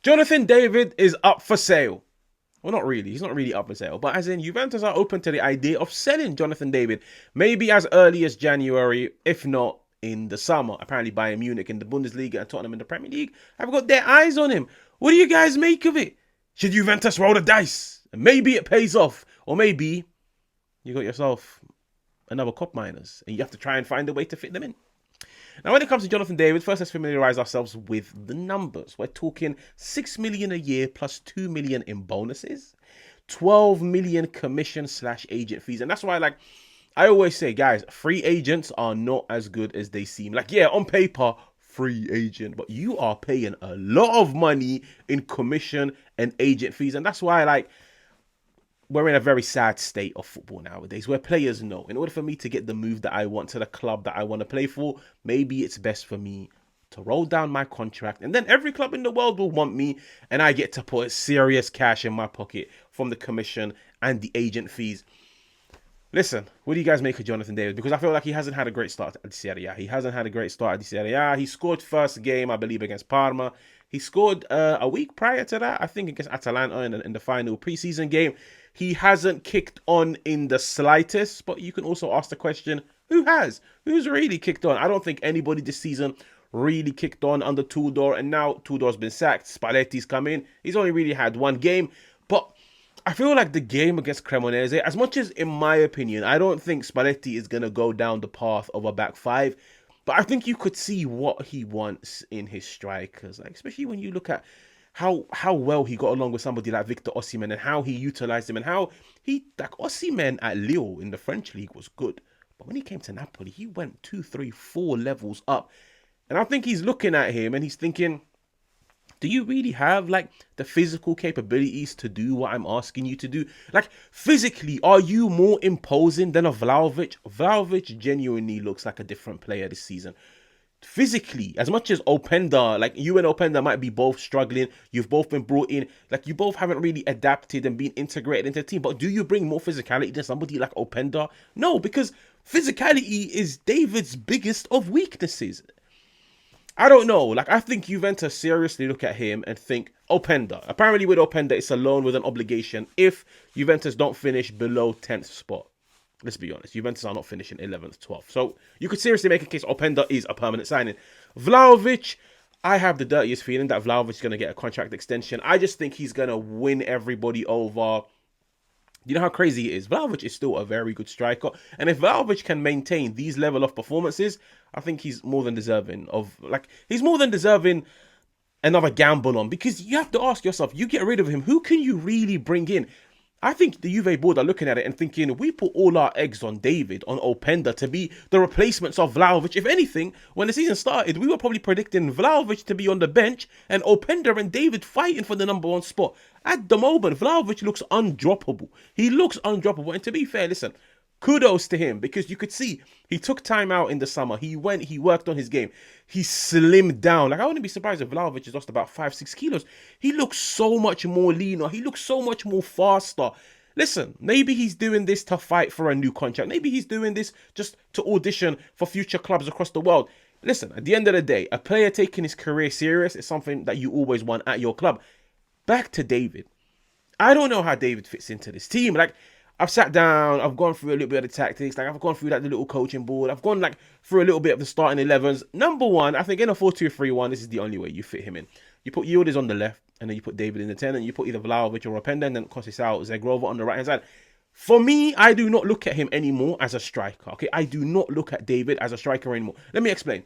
Jonathan David is up for sale. Well, not really. He's not really up for sale. But as in, Juventus are open to the idea of selling Jonathan David. Maybe as early as January, if not in the summer. Apparently Bayern Munich in the Bundesliga and Tottenham in the Premier League have got their eyes on him. What do you guys make of it? Should Juventus roll the dice? And maybe it pays off. Or maybe you got yourself another Cup miners and you have to try and find a way to fit them in. Now, when it comes to Jonathan David, first let's familiarise ourselves with the numbers. We're talking 6 million a year plus 2 million in bonuses, 12 million commission / agent fees. And that's why, like, I always say, guys, free agents are not as good as they seem. Like, yeah, on paper, free agent, but you are paying a lot of money in commission and agent fees. And that's why, like, we're in a very sad state of football nowadays where players know in order for me to get the move that I want to the club that I want to play for, maybe it's best for me to roll down my contract and then every club in the world will want me and I get to put serious cash in my pocket from the commission and the agent fees. Listen, what do you guys make of Jonathan David? Because I feel like he hasn't had a great start at the Serie A. He hasn't had a great start at the Serie A. He scored first game, I believe, against Parma. He scored a week prior to that, I think, against Atalanta in the final preseason game. He hasn't kicked on in the slightest, but you can also ask the question, who has? Who's really kicked on? I don't think anybody this season really kicked on under Tudor, and now Tudor's been sacked. Spalletti's come in. He's only really had one game, but I feel like the game against Cremonese, as much as, in my opinion, I don't think Spalletti is going to go down the path of a back five, but I think you could see what he wants in his strikers, like especially when you look at how well he got along with somebody like Victor Osimhen and how he utilized him and how he, like Osimhen at Lille in the French league was good. But when he came to Napoli, he went 2, 3, 4 levels up. And I think he's looking at him and he's thinking, do you really have like the physical capabilities to do what I'm asking you to do? Like physically, are you more imposing than a Vlahovic? Vlahovic genuinely looks like a different player this season. Physically, as much as Openda, like you and Openda might be both struggling, you've both been brought in, like you both haven't really adapted and been integrated into the team, but do you bring more physicality than somebody like Openda? No, because physicality is David's biggest of weaknesses. I don't know, like I think Juventus seriously look at him and think, Openda, apparently with Openda it's a loan with an obligation if Juventus don't finish below 10th spot. Let's be honest, Juventus are not finishing 11th, 12th. So you could seriously make a case Openda is a permanent signing. Vlahovic, I have the dirtiest feeling that Vlahovic is going to get a contract extension. I just think he's going to win everybody over. You know how crazy it is? Vlahovic is still a very good striker. And if Vlahovic can maintain these level of performances, I think he's more than deserving of, like, he's more than deserving another gamble on. Because you have to ask yourself, you get rid of him, who can you really bring in? I think the Juve board are looking at it and thinking, we put all our eggs on David, on Openda, to be the replacements of Vlahovic. If anything, when the season started, we were probably predicting Vlahovic to be on the bench and Openda and David fighting for the number 1 spot. At the moment, Vlahovic looks undroppable. He looks undroppable. And to be fair, listen, kudos to him because you could see he took time out in the summer. He worked on his game. He slimmed down. Like, I wouldn't be surprised if Vlahovic has lost about 5-6 kilos. He looks so much more leaner. He looks so much more faster. Listen, maybe he's doing this to fight for a new contract. Maybe he's doing this just to audition for future clubs across the world. Listen, at the end of the day, a player taking his career serious is something that you always want at your club. Back to David. I don't know how David fits into this team. Like, I've sat down, I've gone through a little bit of the tactics, like I've gone through like the little coaching board, I've gone like through a little bit of the starting 11s. Number one, I think in a 4-2-3-1, this is the only way you fit him in. You put Yildiz on the left, and then you put David in the 10, and you put either Vlahovic or Openda, and then Conceição, Zagrova on the right hand side. For me, I do not look at him anymore as a striker, okay? I do not look at David as a striker anymore. Let me explain.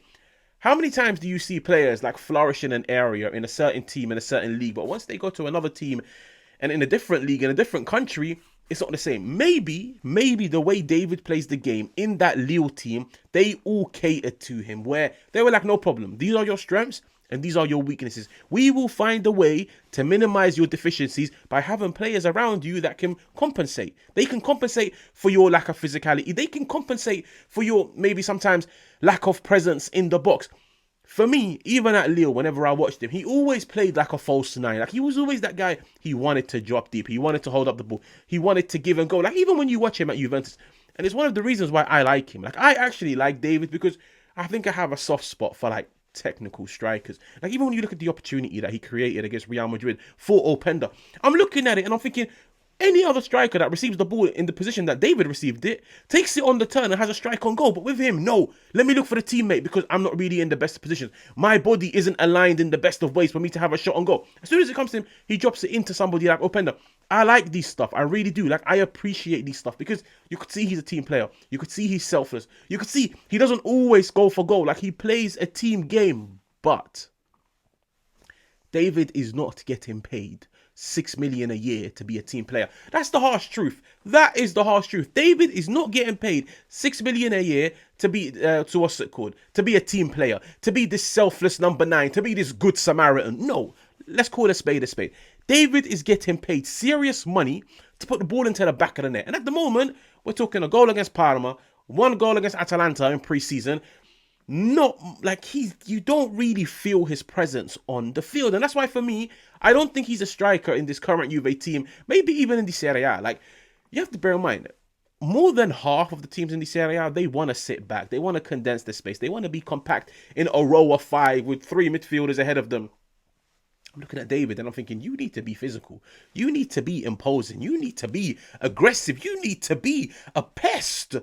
How many times do you see players like flourish in an area, in a certain team, in a certain league, but once they go to another team, and in a different league, in a different country, it's not the same. Maybe the way David plays the game in that Lille team, they all catered to him where they were like, no problem. These are your strengths and these are your weaknesses. We will find a way to minimize your deficiencies by having players around you that can compensate. They can compensate for your lack of physicality. They can compensate for your maybe sometimes lack of presence in the box. For me, even at Lille, whenever I watched him, he always played like a false 9. Like, he was always that guy. He wanted to drop deep. He wanted to hold up the ball. He wanted to give and go. Like, even when you watch him at Juventus, and it's one of the reasons why I like him. Like, I actually like David because I think I have a soft spot for, like, technical strikers. Like, even when you look at the opportunity that he created against Real Madrid for Openda, I'm looking at it and I'm thinking, any other striker that receives the ball in the position that David received it, takes it on the turn and has a strike on goal. But with him, no. Let me look for the teammate because I'm not really in the best position. My body isn't aligned in the best of ways for me to have a shot on goal. As soon as it comes to him, he drops it into somebody like Openda. I like these stuff. I really do. Like, I appreciate these stuff because you could see he's a team player. You could see he's selfless. You could see he doesn't always go for goal. Like, he plays a team game. But David is not getting paid 6 million a year to be a team player. That's the harsh truth. That is the harsh truth. David is not getting paid 6 million a year to be to be a team player, to be this selfless number 9, to be this good Samaritan. No, let's call a spade a spade. David is getting paid serious money to put the ball into the back of the net. And at the moment, we're talking a goal against Parma, 1 goal against Atalanta in pre-season. Not like you don't really feel his presence on the field. And that's why for me, I don't think he's a striker in this current Juve team, maybe even in the Serie A. Like, you have to bear in mind, more than half of the teams in the Serie A, they want to sit back. They want to condense the space. They want to be compact in a row of 5 with 3 midfielders ahead of them. I'm looking at David and I'm thinking, you need to be physical. You need to be imposing. You need to be aggressive. You need to be a pest.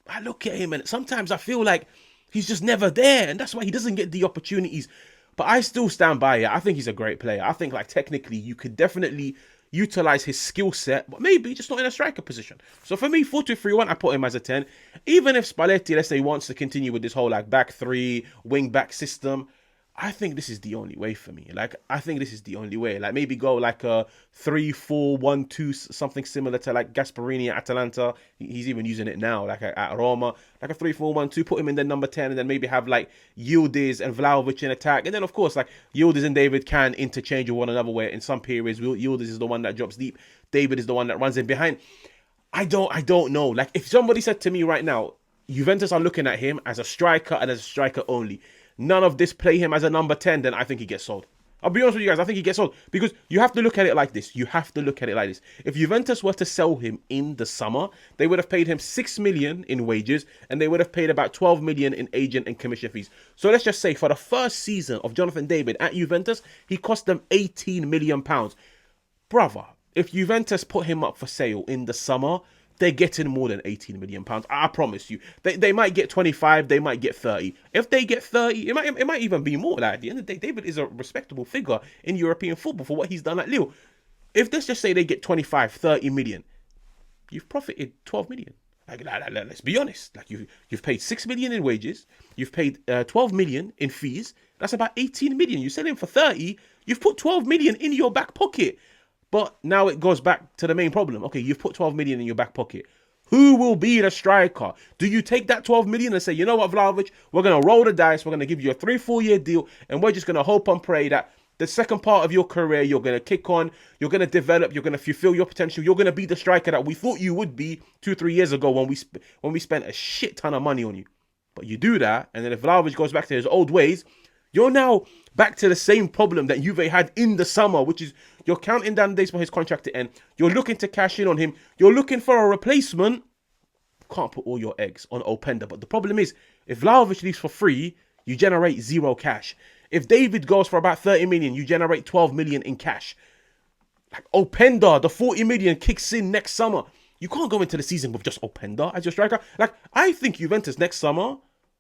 I look at him and sometimes I feel like he's just never there, and that's why he doesn't get the opportunities. But I still stand by it. I think he's a great player. I think, like, technically you could definitely utilize his skill set, but maybe just not in a striker position. So for me, 4-2-3-1, I put him as a 10. Even if Spalletti, let's say, wants to continue with this whole like back 3 wing back system, I think this is the only way for me. Like, I think this is the only way. Like, maybe go like a 3-4-1-2, something similar to like Gasperini at Atalanta. He's even using it now, like at Roma. Like a 3-4-1-2, put him in the number 10, and then maybe have like Yildiz and Vlahovic in attack. And then, of course, like Yildiz and David can interchange with one another, where in some periods, Yildiz is the one that drops deep. David is the one that runs in behind. I don't know. Like, if somebody said to me right now, Juventus are looking at him as a striker and as a striker only, none of this play him as a number 10, then I think he gets sold. I'll be honest with you guys, I think he gets sold. Because you have to look at it like this. You have to look at it like this. If Juventus were to sell him in the summer, they would have paid him 6 million in wages, and they would have paid about 12 million in agent and commission fees. So let's just say for the first season of Jonathan David at Juventus, he cost them 18 million pounds. Brother, if Juventus put him up for sale in the summer, they're getting more than 18 million pounds. I promise you. They might get 25, they might get 30. If they get 30, it might even be more. Like, at the end of the day, David is a respectable figure in European football for what he's done at Lille. If let's just say they get 25, 30 million, you've profited 12 million. Like, let's be honest. Like, you've paid 6 million in wages, you've paid 12 million in fees. That's about 18 million. You sell him for 30, you've put 12 million in your back pocket. But now it goes back to the main problem. Okay, you've put 12 million in your back pocket. Who will be the striker? Do you take that 12 million and say, you know what, Vlahovic, we're going to roll the dice. We're going to give you a 3-4 year deal. And we're just going to hope and pray that the second part of your career, you're going to kick on. You're going to develop. You're going to fulfill your potential. You're going to be the striker that we thought you would be 2-3 years ago when we spent a shit ton of money on you. But you do that. And then if Vlahovic goes back to his old ways, you're now back to the same problem that Juve had in the summer, which is you're counting down the days for his contract to end. You're looking to cash in on him. You're looking for a replacement. You can't put all your eggs on Openda. But the problem is, if Vlahovic leaves for free, you generate 0 cash. If David goes for about 30 million, you generate 12 million in cash. Like Openda, the 40 million kicks in next summer. You can't go into the season with just Openda as your striker. Like, I think Juventus next summer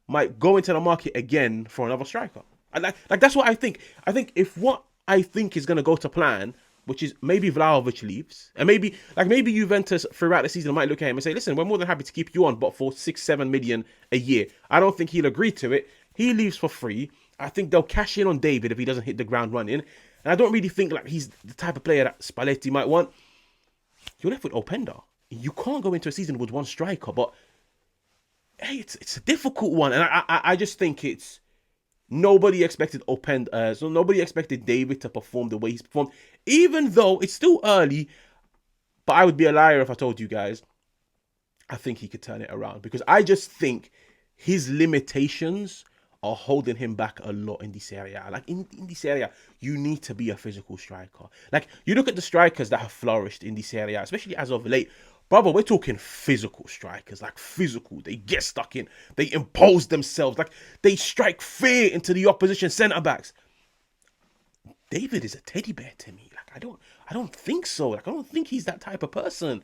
might go into the market again for another striker. Like that's what I think. I think if what I think is going to go to plan, which is maybe Vlahovic leaves, and maybe Juventus throughout the season might look at him and say, listen, we're more than happy to keep you on, but for 6-7 million a year. I don't think he'll agree to it. He leaves for free. I think they'll cash in on David if he doesn't hit the ground running. And I don't really think like he's the type of player that Spalletti might want. You're left with Openda. You can't go into a season with one striker, but hey, it's a difficult one. And I just think it's nobody expected Openda, so nobody expected David to perform the way he's performed, even though it's still early. But I would be a liar if I told you guys I think he could turn it around, because I just think his limitations are holding him back a lot in this area. Like in this area, you need to be a physical striker. Like you look at the strikers that have flourished in this area, especially as of late. Brother, we're talking physical strikers, like physical. They get stuck in. They impose themselves. Like, they strike fear into the opposition centre-backs. David is a teddy bear to me. Like, I don't think so. Like, I don't think he's that type of person.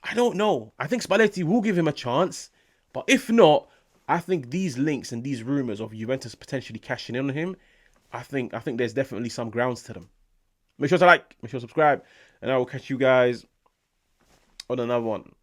I don't know. I think Spalletti will give him a chance. But if not, I think these links and these rumours of Juventus potentially cashing in on him, I think there's definitely some grounds to them. Make sure to like, make sure to subscribe, and I will catch you guys on another one.